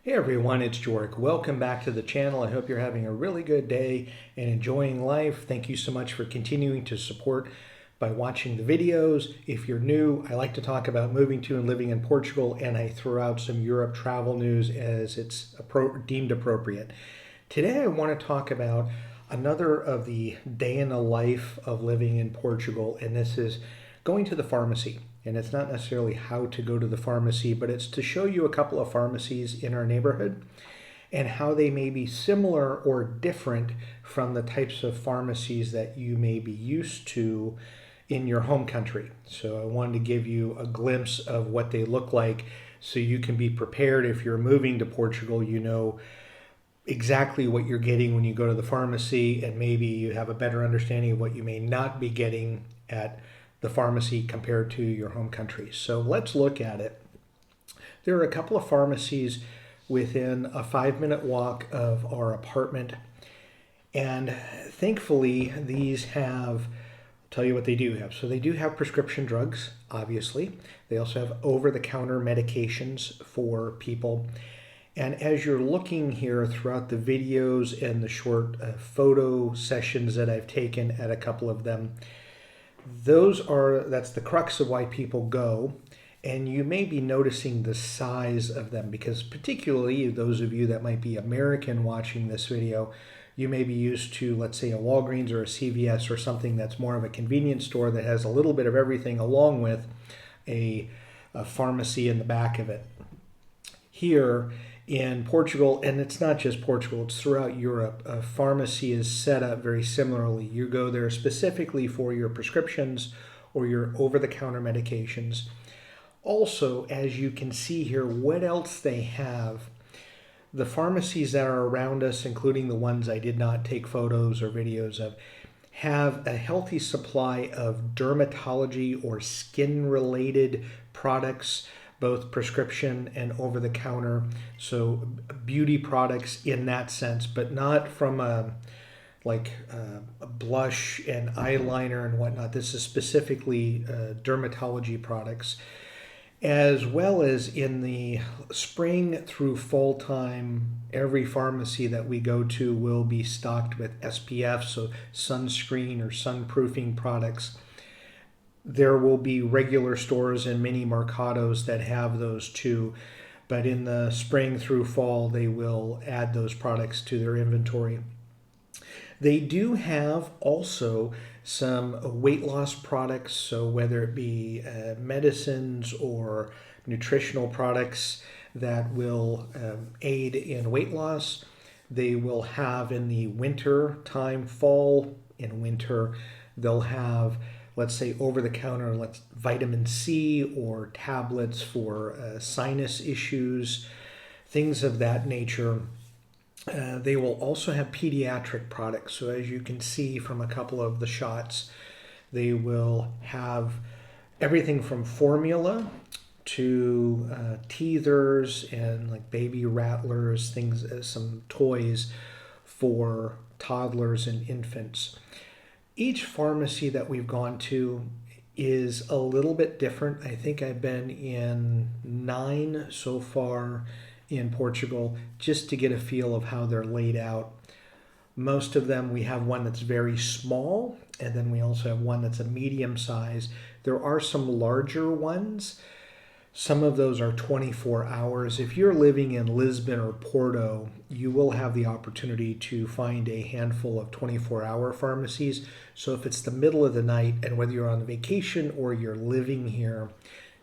Hey everyone, it's Jork. Welcome back to the channel. I hope you're having a really good day and enjoying life. Thank you so much for continuing to support by watching the videos. If you're new, I like to talk about moving to and living in Portugal, and I throw out some Europe travel news as it's deemed appropriate. Today I want to talk about another of the day in the life of living in Portugal, and this is going to the pharmacy. And it's not necessarily how to go to the pharmacy, but it's to show you a couple of pharmacies in our neighborhood and how they may be similar or different from the types of pharmacies that you may be used to in your home country. So I wanted to give you a glimpse of what they look like so you can be prepared if you're moving to Portugal. You know exactly what you're getting when you go to the pharmacy, and maybe you have a better understanding of what you may not be getting at the pharmacy compared to your home country. So let's look at it. There are a couple of pharmacies within a 5-minute walk of our apartment, and thankfully these have, I'll tell you what they do have. So they do have prescription drugs, obviously. They also have over-the-counter medications for people. And as you're looking here throughout the videos and the short photo sessions that I've taken at a couple of them, that's the crux of why people go. And you may be noticing the size of them, because particularly those of you that might be American watching this video, you may be used to, let's say, a Walgreens or a CVS or something that's more of a convenience store that has a little bit of everything along with a pharmacy in the back of it. Here in Portugal, and it's not just Portugal, it's throughout Europe, a pharmacy is set up very similarly. You go there specifically for your prescriptions or your over-the-counter medications. Also, as you can see here, what else they have, the pharmacies that are around us, including the ones I did not take photos or videos of, have a healthy supply of dermatology or skin-related products, both prescription and over-the-counter. So beauty products in that sense, but not from a blush and eyeliner and whatnot. This is specifically dermatology products. As well as in the spring through fall time, every pharmacy that we go to will be stocked with SPF, so sunscreen or sunproofing products. There will be regular stores and mini mercados that have those too, but in the spring through fall, they will add those products to their inventory. They do have also some weight loss products, so whether it be medicines or nutritional products that will aid in weight loss. They will have in the winter time, fall and winter, they'll have, let's say, over-the-counter vitamin C or tablets for sinus issues, things of that nature. They will also have pediatric products. So as you can see from a couple of the shots, they will have everything from formula to teethers and like baby rattlers, things, some toys for toddlers and infants. Each pharmacy that we've gone to is a little bit different. I think I've been in 9 so far in Portugal, just to get a feel of how they're laid out. Most of them, we have one that's very small, and then we also have one that's a medium size. There are some larger ones. Some of those are 24 hours. If you're living in Lisbon or Porto, you will have the opportunity to find a handful of 24-hour pharmacies. So if it's the middle of the night, and whether you're on vacation or you're living here,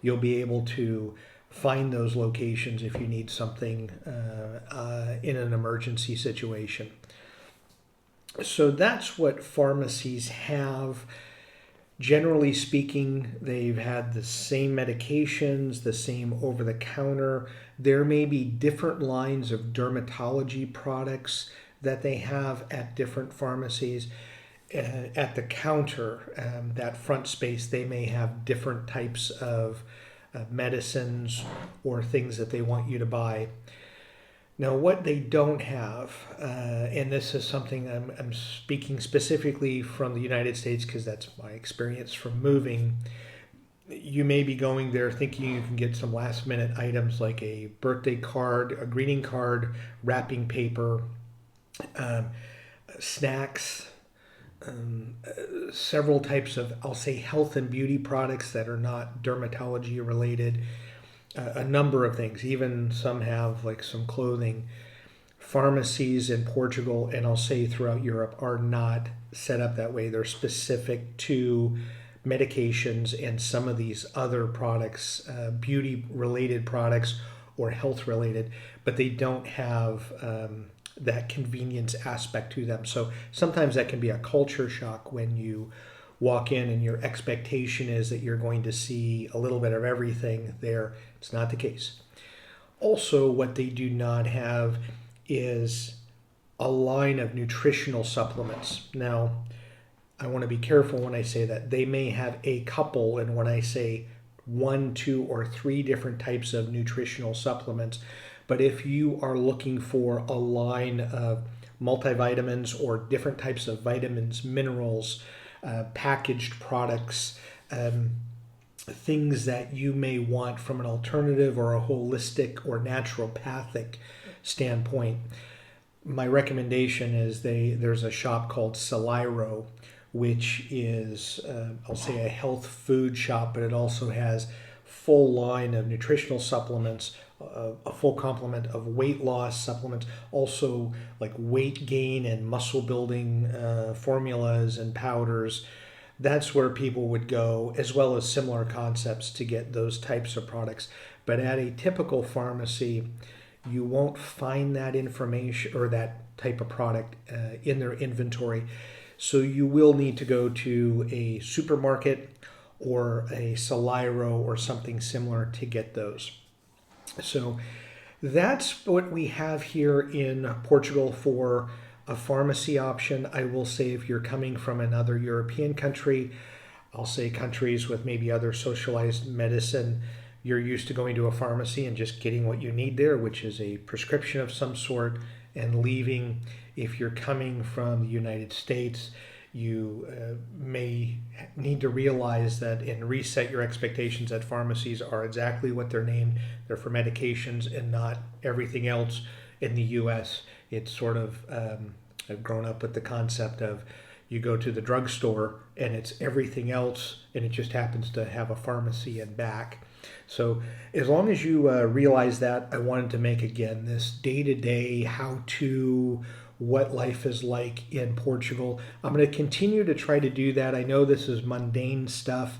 you'll be able to find those locations if you need something in an emergency situation. So that's what pharmacies have. Generally speaking, they've had the same medications, the same over-the-counter. There may be different lines of dermatology products that they have at different pharmacies. At the counter, that front space, they may have different types of medicines or things that they want you to buy. Now, what they don't have, and this is something I'm speaking specifically from the United States because that's my experience from moving, You may be going there thinking you can get some last minute items like a birthday card, a greeting card, wrapping paper, um, snacks, several types of, I'll say, health and beauty products that are not dermatology related, a number of things. Even some have like some clothing. Pharmacies in Portugal and I'll say throughout Europe are not set up that way. They're specific to medications and some of these other products, beauty related products or health related, but they don't have that convenience aspect to them. So sometimes that can be a culture shock when you walk in and your expectation is that you're going to see a little bit of everything there. It's not the case. Also, what they do not have is a line of nutritional supplements. Now, I want to be careful when I say that. They may have a couple, and when I say 1, 2, or 3 different types of nutritional supplements, but if you are looking for a line of multivitamins or different types of vitamins, minerals, packaged products, things that you may want from an alternative or a holistic or naturopathic standpoint, my recommendation is there's a shop called Saliro, which is I'll say a health food shop, but it also has full line of nutritional supplements, a full complement of weight loss supplements, also like weight gain and muscle building formulas and powders. That's where people would go, as well as similar concepts to get those types of products. But at a typical pharmacy, you won't find that information or that type of product in their inventory. So you will need to go to a supermarket or a Saliro or something similar to get those. So that's what we have here in Portugal for a pharmacy option. I will say if you're coming from another European country, I'll say countries with maybe other socialized medicine, you're used to going to a pharmacy and just getting what you need there, which is a prescription of some sort, and leaving. If you're coming from the United States, you may need to realize that and reset your expectations that pharmacies are exactly what they're named. They're for medications and not everything else. In the U.S., it's sort of, I've grown up with the concept of you go to the drugstore and it's everything else and it just happens to have a pharmacy and back. So as long as you realize that, I wanted to make again this day-to-day how-to, what life is like in Portugal. I'm going to continue to try to do that. I know this is mundane stuff,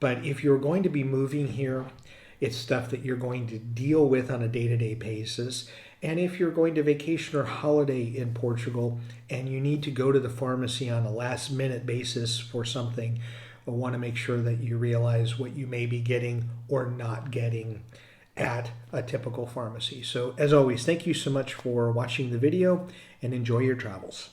but if you're going to be moving here, it's stuff that you're going to deal with on a day-to-day basis. And if you're going to vacation or holiday in Portugal and you need to go to the pharmacy on a last-minute basis for something, I want to make sure that you realize what you may be getting or not getting at a typical pharmacy. So as always, thank you so much for watching the video and enjoy your travels.